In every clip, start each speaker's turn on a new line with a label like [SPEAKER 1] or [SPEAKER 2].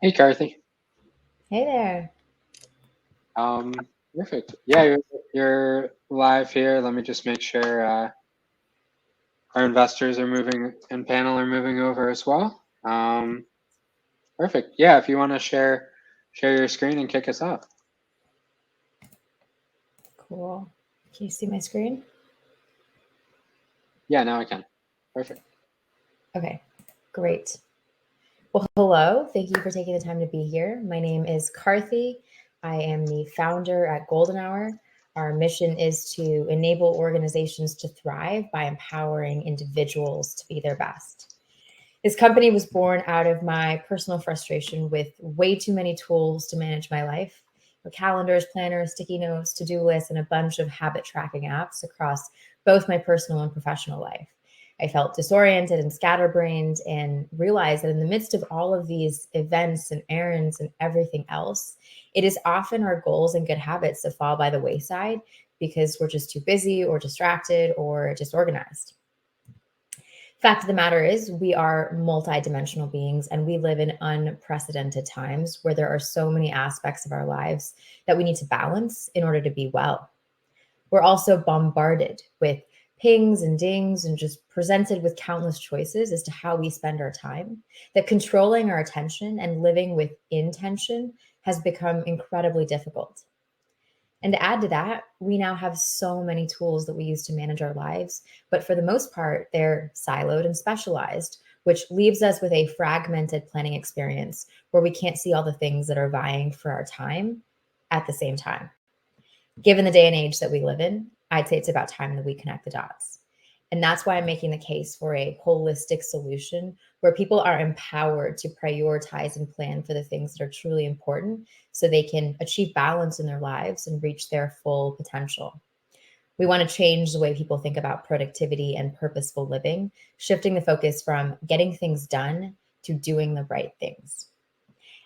[SPEAKER 1] Hey, Karthi.
[SPEAKER 2] Hey there.
[SPEAKER 1] Um, Perfect. Yeah, you're live here. Let me just make sure our investors are moving and panel are moving over as well. Perfect. Yeah, if you want to share your screen and kick us off.
[SPEAKER 2] Cool. Can you see my screen?
[SPEAKER 1] Yeah, now I can. Perfect.
[SPEAKER 2] Okay, great. Well, hello. Thank you for taking the time to be here. My name is Karthi. I am the founder at Goalden Hour. Our mission is to enable organizations to thrive by empowering individuals to be their best. This company was born out of my personal frustration with way too many tools to manage my life. Calendars, planners, sticky notes, to do lists, and a bunch of habit tracking apps across both my personal and professional life. I felt disoriented and scatterbrained and realized that in the midst of all of these events and errands and everything else, it is often our goals and good habits that fall by the wayside because we're just too busy or distracted or disorganized. Fact of the matter is, we are multidimensional beings and we live in unprecedented times where there are so many aspects of our lives that we need to balance in order to be well. We're also bombarded with pings and dings and just presented with countless choices as to how we spend our time, that controlling our attention and living with intention has become incredibly difficult. And to add to that, we now have so many tools that we use to manage our lives, but for the most part, they're siloed and specialized, which leaves us with a fragmented planning experience where we can't see all the things that are vying for our time at the same time. Given the day and age that we live in, I'd say it's about time that we connect the dots. And that's why I'm making the case for a holistic solution where people are empowered to prioritize and plan for the things that are truly important so they can achieve balance in their lives and reach their full potential. We want to change the way people think about productivity and purposeful living, shifting the focus from getting things done to doing the right things.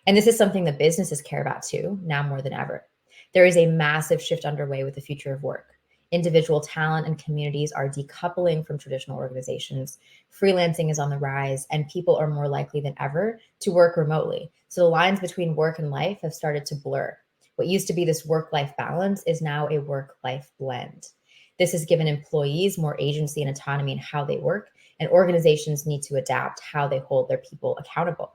[SPEAKER 2] And this is something that businesses care about too, now more than ever. There is a massive shift underway with the future of work. Individual talent and communities are decoupling from traditional organizations. Freelancing is on the rise, and people are more likely than ever to work remotely. So the lines between work and life have started to blur. What used to be this work life balance is now a work life blend. This has given employees more agency and autonomy in how they work, and organizations need to adapt how they hold their people accountable,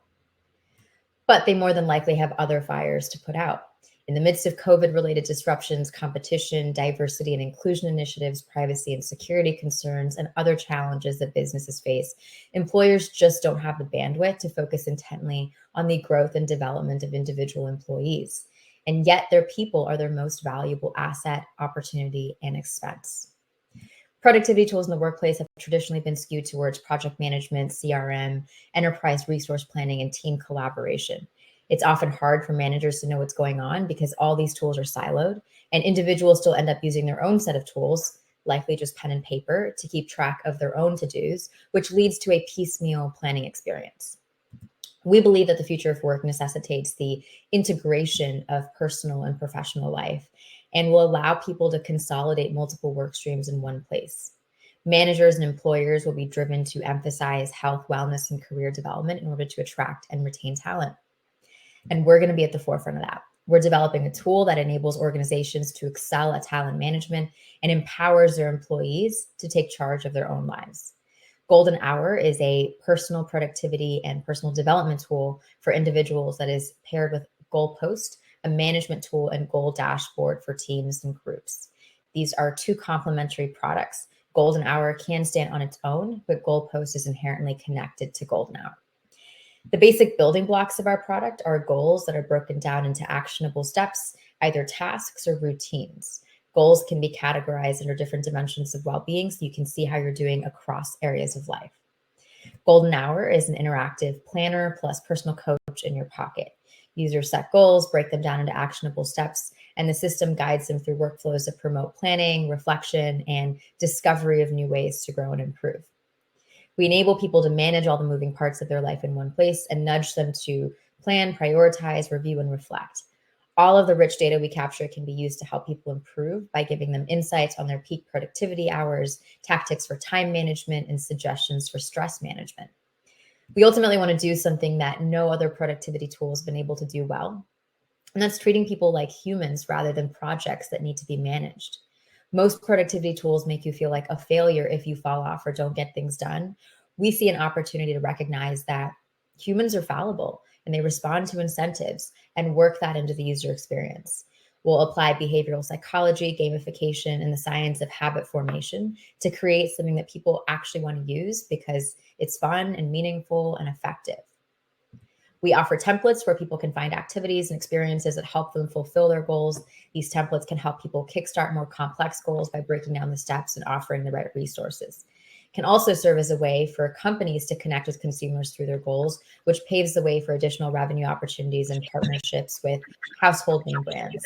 [SPEAKER 2] but they more than likely have other fires to put out. In the midst of COVID related disruptions, competition, diversity and inclusion initiatives, privacy and security concerns, and other challenges that businesses face, employers just don't have the bandwidth to focus intently on the growth and development of individual employees. And yet, their people are their most valuable asset, opportunity, and expense. Productivity tools in the workplace have traditionally been skewed towards project management, CRM, enterprise resource planning, and team collaboration. It's often hard for managers to know what's going on because all these tools are siloed, and individuals still end up using their own set of tools, likely just pen and paper, to keep track of their own to dos, which leads to a piecemeal planning experience. We believe that the future of work necessitates the integration of personal and professional life and will allow people to consolidate multiple work streams in one place. Managers and employers will be driven to emphasize health, wellness, and career development in order to attract and retain talent. And we're going to be at the forefront of that. We're developing a tool that enables organizations to excel at talent management and empowers their employees to take charge of their own lives. Goalden Hour is a personal productivity and personal development tool for individuals that is paired with Goalpost, a management tool, and Goal Dashboard for teams and groups. These are two complementary products. Goalden Hour can stand on its own, but Goalpost is inherently connected to Goalden Hour. The basic building blocks of our product are goals that are broken down into actionable steps, either tasks or routines. Goals can be categorized under different dimensions of well being so you can see how you're doing across areas of life. Golden Hour is an interactive planner plus personal coach in your pocket. Users set goals, break them down into actionable steps, and the system guides them through workflows that promote planning, reflection, and discovery of new ways to grow and improve. We enable people to manage all the moving parts of their life in one place and nudge them to plan, prioritize, review, and reflect. All of the rich data we capture can be used to help people improve by giving them insights on their peak productivity hours, tactics for time management, and suggestions for stress management. We ultimately want to do something that no other productivity tool has been able to do well. And that's treating people like humans rather than projects that need to be managed. Most productivity tools make you feel like a failure if you fall off or don't get things done. We see an opportunity to recognize that humans are fallible and they respond to incentives and work that into the user experience. We'll apply behavioral psychology, gamification, and the science of habit formation to create something that people actually want to use because it's fun and meaningful and effective. We offer templates where people can find activities and experiences that help them fulfill their goals. These templates can help people kickstart more complex goals by breaking down the steps and offering the right resources. Can also serve as a way for companies to connect with consumers through their goals, which paves the way for additional revenue opportunities and partnerships with household name brands.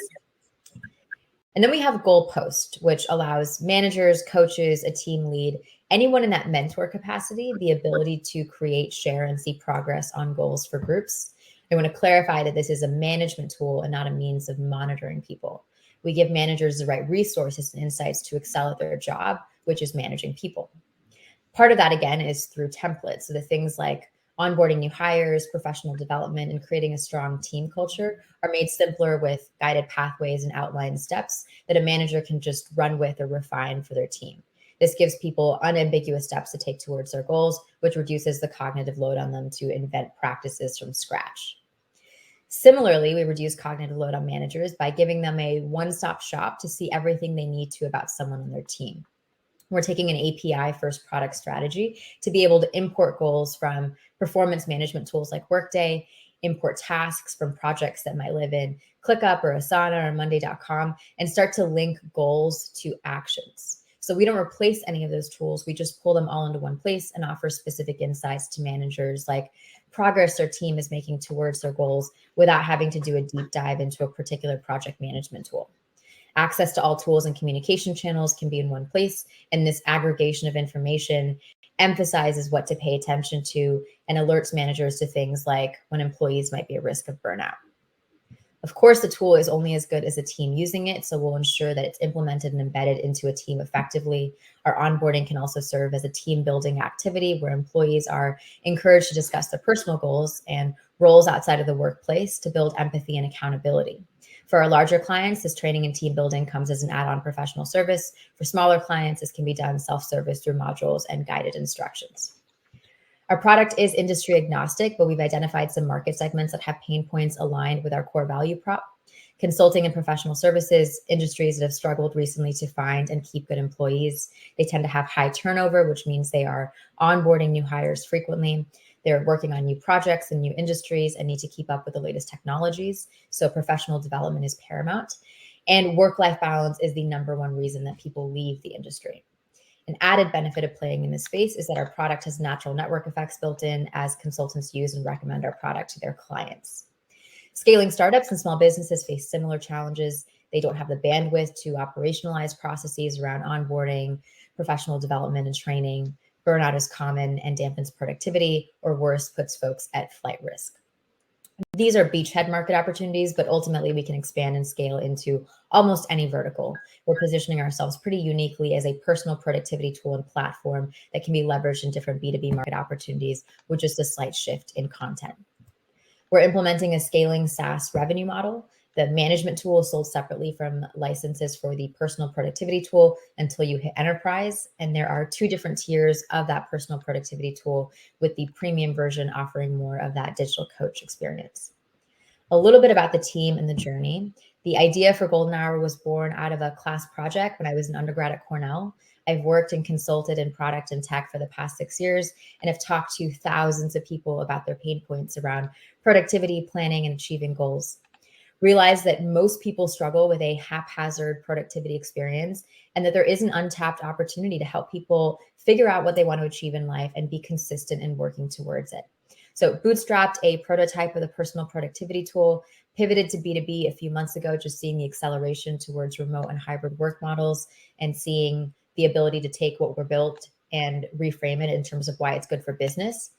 [SPEAKER 2] And then we have Goalpost, which allows managers, coaches, a team lead, anyone in that mentor capacity, the ability to create, share, and see progress on goals for groups. I want to clarify that this is a management tool and not a means of monitoring people. We give managers the right resources and insights to excel at their job, which is managing people. Part of that, again, is through templates. So the things like onboarding new hires, professional development, and creating a strong team culture are made simpler with guided pathways and outlined steps that a manager can just run with or refine for their team. This gives people unambiguous steps to take towards their goals, which reduces the cognitive load on them to invent practices from scratch. Similarly, we reduce cognitive load on managers by giving them a one-stop shop to see everything they need to about someone on their team. We're taking an API first product strategy to be able to import goals from performance management tools like Workday, import tasks from projects that might live in ClickUp or Asana or Monday.com, and start to link goals to actions. So we don't replace any of those tools. We just pull them all into one place and offer specific insights to managers like progress their team is making towards their goals without having to do a deep dive into a particular project management tool. Access to all tools and communication channels can be in one place, and this aggregation of information emphasizes what to pay attention to and alerts managers to things like when employees might be at risk of burnout. Of course, the tool is only as good as the team using it, so we'll ensure that it's implemented and embedded into a team effectively. Our onboarding can also serve as a team building activity where employees are encouraged to discuss their personal goals and roles outside of the workplace to build empathy and accountability. For our larger clients, this training and team building comes as an add-on professional service. For smaller clients, this can be done self-service through modules and guided instructions. Our product is industry agnostic, but we've identified some market segments that have pain points aligned with our core value prop. Consulting and professional services, industries that have struggled recently to find and keep good employees. They tend to have high turnover, which means they are onboarding new hires frequently. They're working on new projects and new industries and need to keep up with the latest technologies. So professional development is paramount. And work-life balance is the number one reason that people leave the industry. An added benefit of playing in this space is that our product has natural network effects built in as consultants use and recommend our product to their clients. Scaling startups and small businesses face similar challenges. They don't have the bandwidth to operationalize processes around onboarding, professional development, and training. Burnout is common and dampens productivity, or worse, puts folks at flight risk. These are beachhead market opportunities, but ultimately we can expand and scale into almost any vertical. We're positioning ourselves pretty uniquely as a personal productivity tool and platform that can be leveraged in different B2B market opportunities with just a slight shift in content. We're implementing a scaling SaaS revenue model. The management tool is sold separately from licenses for the personal productivity tool until you hit enterprise. And there are two different tiers of that personal productivity tool, with the premium version offering more of that digital coach experience. A little bit about the team and the journey. The idea for Goalden Hour was born out of a class project when I was an undergrad at Cornell. I've worked and consulted in product and tech for the past 6 years and have talked to thousands of people about their pain points around productivity, planning, and achieving goals. Realize that most people struggle with a haphazard productivity experience and that there is an untapped opportunity to help people figure out what they want to achieve in life and be consistent in working towards it. So bootstrapped a prototype of the personal productivity tool, pivoted to B2B a few months ago, just seeing the acceleration towards remote and hybrid work models and seeing the ability to take what we're built and reframe it in terms of why it's good for business.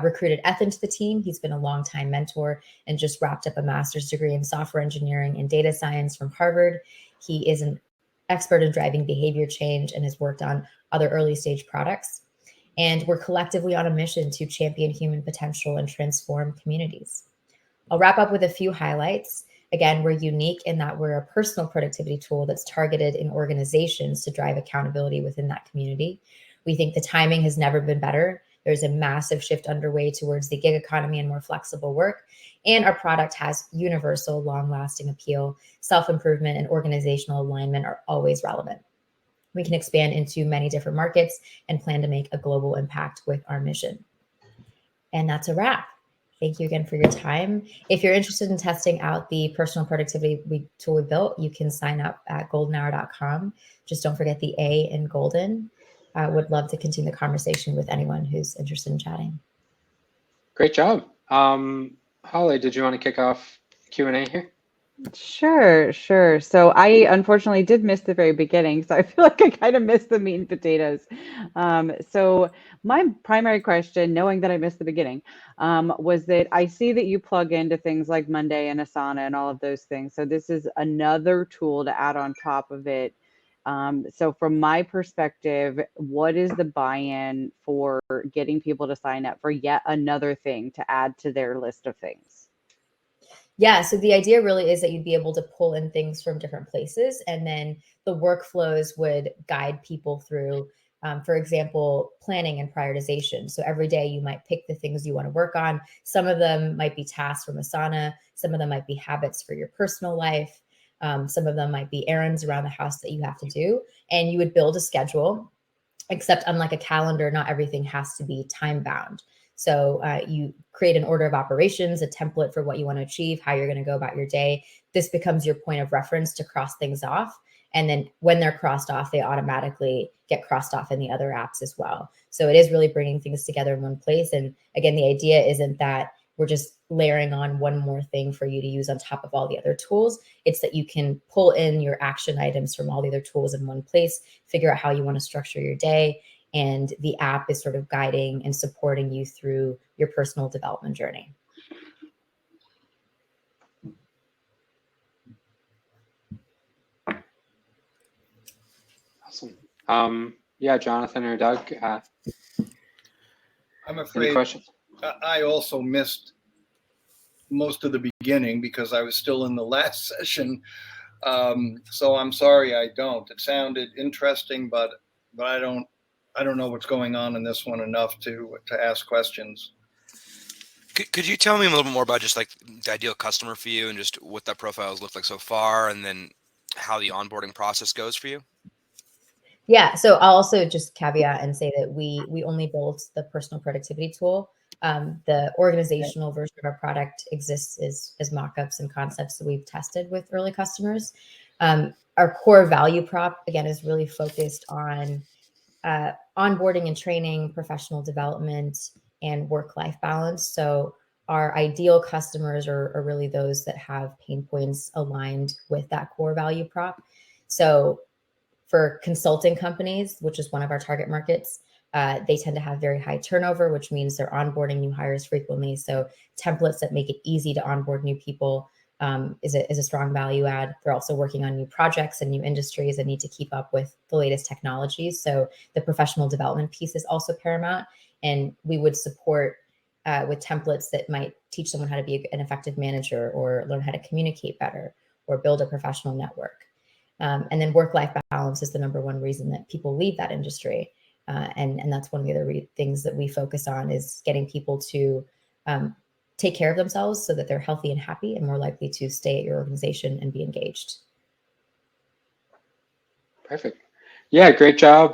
[SPEAKER 2] Recruited Ethan to the team. He's been a longtime mentor and just wrapped up a master's degree in software engineering and data science from Harvard. He is an expert in driving behavior change and has worked on other early stage products. and we're collectively on a mission to champion human potential and transform communities. I'll wrap up with a few highlights. Again, we're unique in that we're a personal productivity tool that's targeted in organizations to drive accountability within that community. We think the timing has never been better. There's a massive shift underway towards the gig economy and more flexible work. And our product has universal, long-lasting appeal. Self-improvement and organizational alignment are always relevant. We can expand into many different markets and plan to make a global impact with our mission. And that's a wrap. Thank you again for your time. If you're interested in testing out the personal productivity tool we built, you can sign up at goldenhour.com. Just don't forget the A in Golden. I would love to continue the conversation with anyone who's interested in chatting.
[SPEAKER 1] Great job. Holly, did you want to kick off Q&A here?
[SPEAKER 3] Sure. So I unfortunately did miss the very beginning, so I feel like I kind of missed the meat and potatoes. So my primary question, knowing that I missed the beginning, was that I see that you plug into things like Monday and Asana and all of those things. So this is another tool to add on top of it. So from my perspective, what is the buy-in for getting people to sign up for yet another thing to add to their list of things?
[SPEAKER 2] Yeah, so the idea really is that you'd be able to pull in things from different places, and then the workflows would guide people through, for example, planning and prioritization. So every day you might pick the things you want to work on. Some of them might be tasks from Asana. Some of them might be habits for your personal life. Some of them might be errands around the house that you have to do. And you would build a schedule, except unlike a calendar, not everything has to be time bound. So you create an order of operations, a template for what you want to achieve, how you're going to go about your day. This becomes your point of reference to cross things off. And then when they're crossed off, they automatically get crossed off in the other apps as well. So it is really bringing things together in one place. And again, the idea isn't that we're just layering on one more thing for you to use on top of all the other tools. It's that you can pull in your action items from all the other tools in one place, figure out how you want to structure your day, and the app is sort of guiding and supporting you through your personal development journey.
[SPEAKER 1] Awesome. Yeah, Jonathan or Doug,
[SPEAKER 4] I'm afraid
[SPEAKER 1] any questions?
[SPEAKER 4] I also missed most of the beginning because I was still in the last session. So I'm sorry I don't. It sounded interesting, but I don't know what's going on in this one enough to ask questions.
[SPEAKER 5] Could you tell me a little bit more about just like the ideal customer for you and just what that profile has looked like so far, and then how the onboarding process goes for you?
[SPEAKER 2] Yeah, so I'll also just caveat and say that we only built the personal productivity tool. The organizational version of our product exists as mock-ups and concepts that we've tested with early customers. Our core value prop, again, is really focused on onboarding and training, professional development, and work-life balance. So our ideal customers are really those that have pain points aligned with that core value prop. So for consulting companies, which is one of our target markets, they tend to have very high turnover, which means they're onboarding new hires frequently. So templates that make it easy to onboard new people is a strong value add. They're also working on new projects and new industries and need to keep up with the latest technologies. So the professional development piece is also paramount. And we would support with templates that might teach someone how to be an effective manager or learn how to communicate better or build a professional network. And then work-life balance is the number one reason that people leave that industry. And that's one of the other things that we focus on is getting people to take care of themselves so that they're healthy and happy and more likely to stay at your organization and be engaged.
[SPEAKER 1] Perfect. Yeah, great job.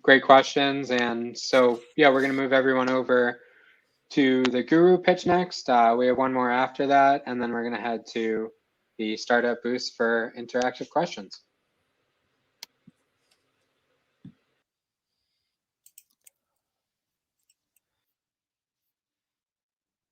[SPEAKER 1] Great questions. And so, yeah, we're going to move everyone over to the Guru pitch next. We have one more after that, and then we're going to head to the Startup Boost for interactive questions.